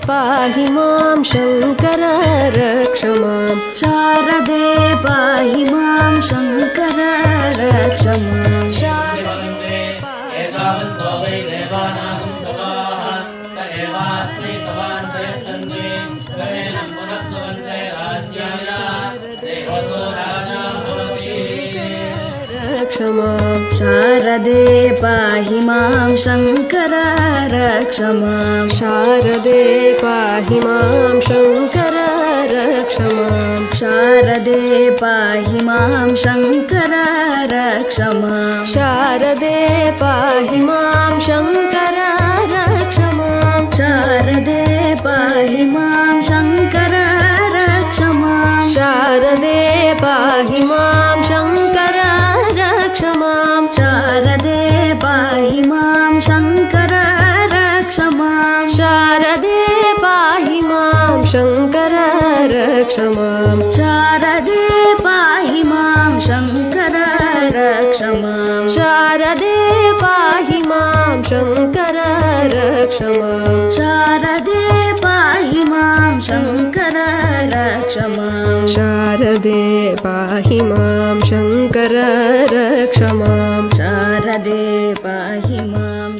पाहि मां शङ्कर रक्ष मां शारदे पाहि मां शङ्कर रक्ष मां शारदे शारदे पाहि मां शङ्कर रक्ष मां शारदे पाहि मां शङ्कर रक्ष मां शारदे पाहि मां शङ्कर रक्ष मां शारदे पाहि मां शङ्कर रक्ष मां शारदे पाहि मां शङ्कर रक्ष मां शारदे पाहि मां शङ्कर रक्ष मां शारदे पाहि मां शङ्कर रक्ष मां शारदे पाहि मां शङ्कर रक्ष मां शारदे पाहि मां शङ्कर रक्ष मां शारदे पाहि मां शङ्कर रक्ष मां शारदे पाहि मां शङ्कर रक्ष मां शारदे पाहि मां शङ्कर रक्ष मां शारदे पाहि मां